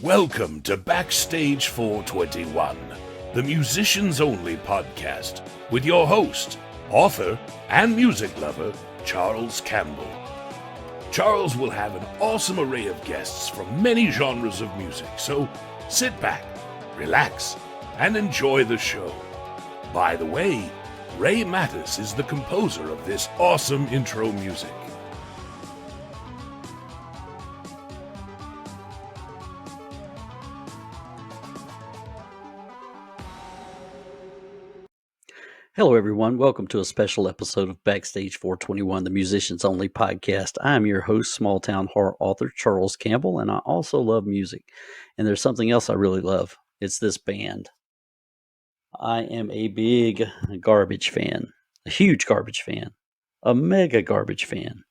Welcome to Backstage 421, the musicians only podcast, with your host, author, and music lover, Charles Campbell. Charles will have an awesome array of guests from many genres of music, so sit back, relax, and enjoy the show. By the way, Ray Mattis is the composer of this awesome intro music. Hello, everyone. Welcome to a special episode of Backstage 421, the Musicians Only podcast. I'm your host, small town horror author Charles Campbell, and I also love music. And there's something else I really love. It's this band. I am a big Garbage fan, a huge Garbage fan, a mega Garbage fan.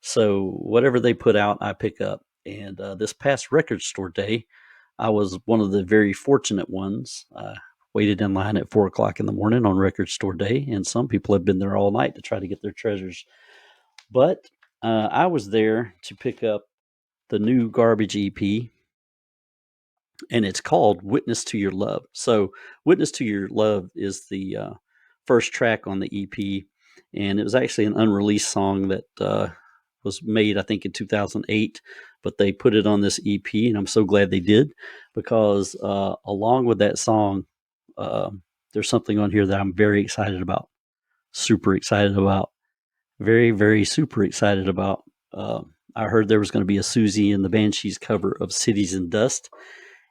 So whatever they put out, I pick up. And this past record store day, I was one of the very fortunate ones. Waited in line at 4 o'clock in the morning on record store day, and some people have been there all night to try to get their treasures. But I was there to pick up the new Garbage EP, and it's called Witness to Your Love. So Witness to Your Love is the first track on the EP, and it was actually an unreleased song that was made, I think, in 2008, but they put it on this EP, and I'm so glad they did, because along with that song, there's something on here that I'm very excited about, super excited about, very, very super excited about. I heard there was going to be a Susie and the Banshees cover of Cities in Dust,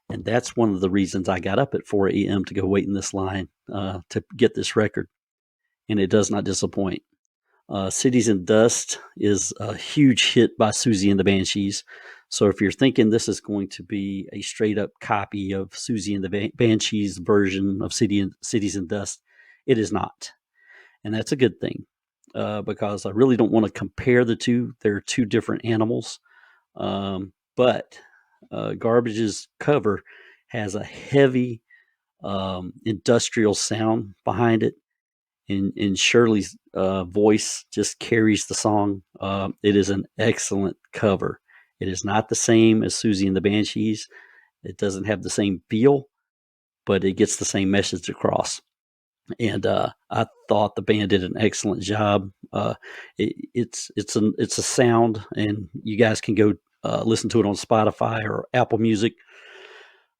and that's one of the reasons I got up at 4 a.m. to go wait in this line to get this record, and it does not disappoint. Cities in Dust is a huge hit by Susie and the Banshees. So if you're thinking this is going to be a straight up copy of Susie and the Banshees version of Cities in Dust, it is not. And that's a good thing, because I really don't want to compare the two. They're two different animals. But Garbage's cover has a heavy industrial sound behind it. And Shirley's voice just carries the song. It is an excellent cover. It is not the same as Susie and the Banshees. It doesn't have the same feel, but it gets the same message across. And I thought the band did an excellent job. It's a sound, and you guys can go listen to it on Spotify or Apple Music.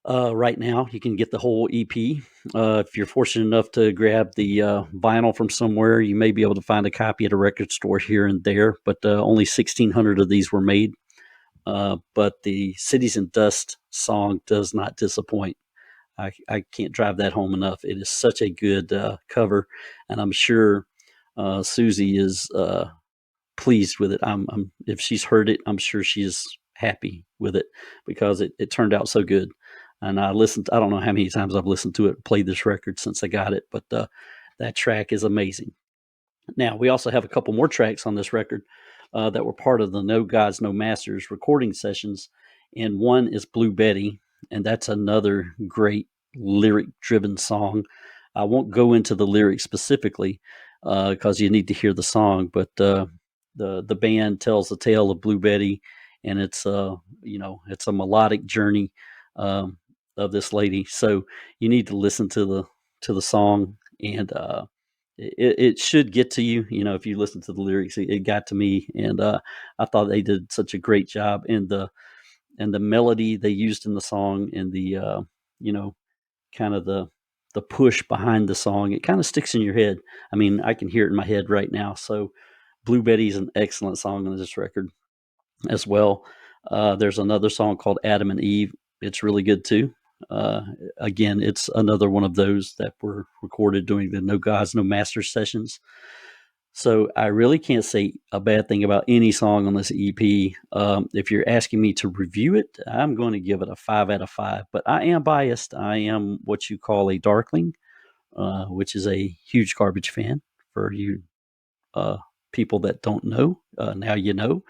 Right now, you can get the whole EP. If you're fortunate enough to grab the vinyl from somewhere, you may be able to find a copy at a record store here and there, but only 1,600 of these were made. But the Cities in Dust song does not disappoint. I can't drive that home enough. It is such a good cover, and I'm sure Susie is pleased with it. If she's heard it, I'm sure she is happy with it, because it turned out so good. And I don't know how many times I've listened to it, played this record since I got it, but that track is amazing. Now, we also have a couple more tracks on this record that were part of the No Gods, No Masters recording sessions, and one is Blue Betty, and that's another great lyric-driven song. I won't go into the lyrics specifically because you need to hear the song, but the band tells the tale of Blue Betty, and it's it's a melodic journey of this lady. So you need to listen to the song, and it should get to you. If you listen to the lyrics, it got to me, and I thought they did such a great job. And the melody they used in the song, and the kind of the push behind the song, it kind of sticks in your head. I mean, I can hear it in my head right now. So Blue Betty is an excellent song on this record as well. There's another song called Adam and Eve. It's really good too. Again, it's another one of those that were recorded during the No Gods, No Masters sessions. So I really can't say a bad thing about any song on this EP. If you're asking me to review it, I'm going to give it a 5 out of 5. But I am biased. I am what you call a darkling, which is a huge Garbage fan. For you people that don't know, now you know.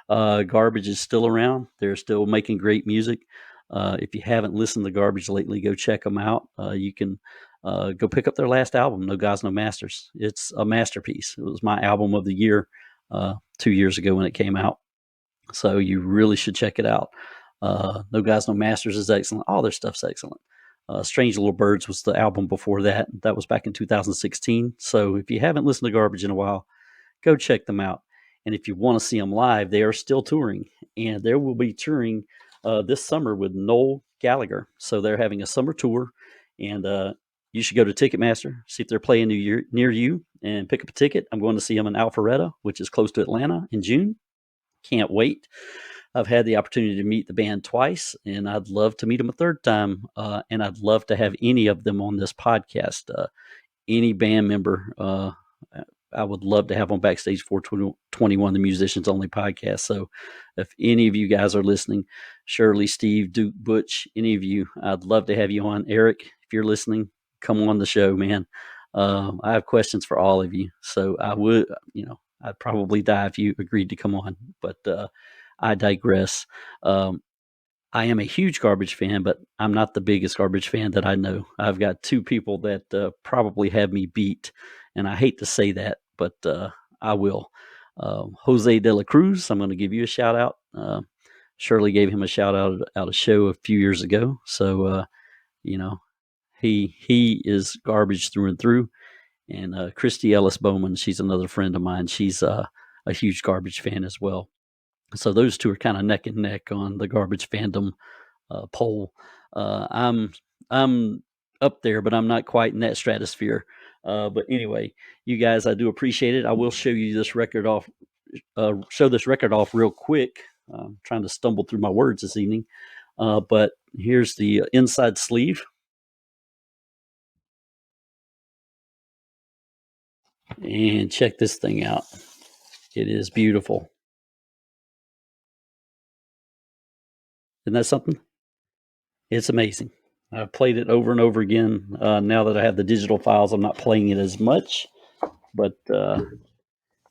Garbage is still around. They're still making great music. If you haven't listened to Garbage lately, go check them out. You can go pick up their last album, No Gods, No Masters. It's a masterpiece. It was my album of the year 2 years ago when it came out. So you really should check it out. No Guys, No Masters is excellent. All their stuff's excellent. Strange Little Birds was the album before that. That was back in 2016. So if you haven't listened to Garbage in a while, go check them out. And if you want to see them live, they are still touring. And they will be touring this summer with Noel Gallagher. So they're having a summer tour. And you should go to Ticketmaster, see if they're playing near you, and pick up a ticket. I'm going to see them in Alpharetta, which is close to Atlanta, in June. Can't wait. I've had the opportunity to meet the band twice, and I'd love to meet them a third time. And I'd love to have any of them on this podcast. Any band member, I would love to have on Backstage 421, the Musicians Only podcast. So if any of you guys are listening, Shirley, Steve, Duke, Butch, any of you, I'd love to have you on. Eric, if you're listening, come on the show, man. I have questions for all of you. So I would, I'd probably die if you agreed to come on, but I digress. I am a huge Garbage fan, but I'm not the biggest Garbage fan that I know. I've got two people that probably have me beat, and I hate to say that, but I will. Jose De La Cruz, I'm going to give you a shout out. Shirley gave him a shout out at a show a few years ago. So, he is garbage through and through. And Christy Ellis Bowman, she's another friend of mine. She's a huge Garbage fan as well. So those two are kind of neck and neck on the Garbage fandom poll. I'm up there, but I'm not quite in that stratosphere. But anyway, you guys, I do appreciate it. I will show you this record off. Show this record off real quick. I'm trying to stumble through my words this evening. But here's the inside sleeve. And check this thing out. It is beautiful. Isn't that something? It's amazing. I've played it over and over again. Now that I have the digital files, I'm not playing it as much, but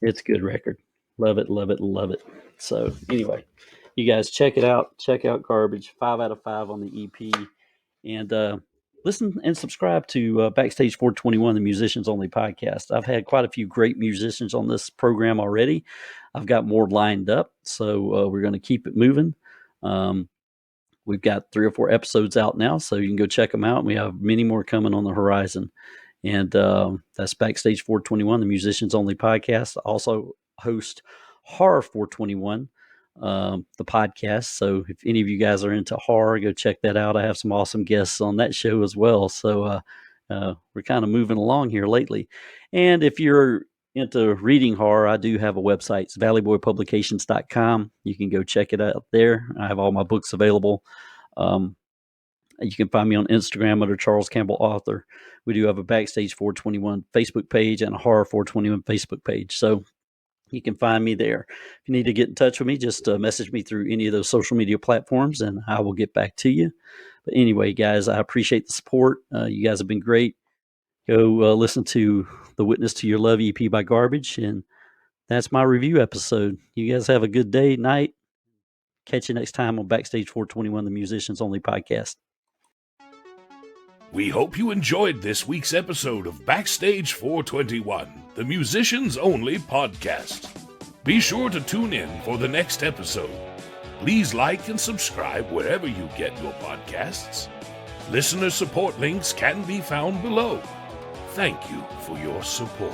it's a good record. Love it, love it, love it. So anyway, you guys check it out. Check out Garbage. 5 out of 5 on the EP. And listen and subscribe to Backstage 421, the Musicians Only podcast. I've had quite a few great musicians on this program already. I've got more lined up, so we're going to keep it moving. We've got 3 or 4 episodes out now, so you can go check them out. We have many more coming on the horizon. And that's Backstage 421, the Musicians Only podcast. I also host Horror 421, the podcast. So if any of you guys are into horror, go check that out. I have some awesome guests on that show as well. So we're kind of moving along here lately. And if you're into reading horror, I do have a website. It's valleyboypublications.com. You can go check it out there. I have all my books available. You can find me on Instagram under Charles Campbell Author. We do have a Backstage 421 Facebook page and a Horror 421 Facebook page. So you can find me there. If you need to get in touch with me, just message me through any of those social media platforms and I will get back to you. But anyway, guys, I appreciate the support. You guys have been great. Go listen to The Witness to Your Love EP by Garbage. And that's my review episode. You guys have a good day, night. Catch you next time on Backstage 421, the Musicians Only podcast. We hope you enjoyed this week's episode of Backstage 421, the Musicians Only podcast. Be sure to tune in for the next episode. Please like and subscribe wherever you get your podcasts. Listener support links can be found below. Thank you for your support.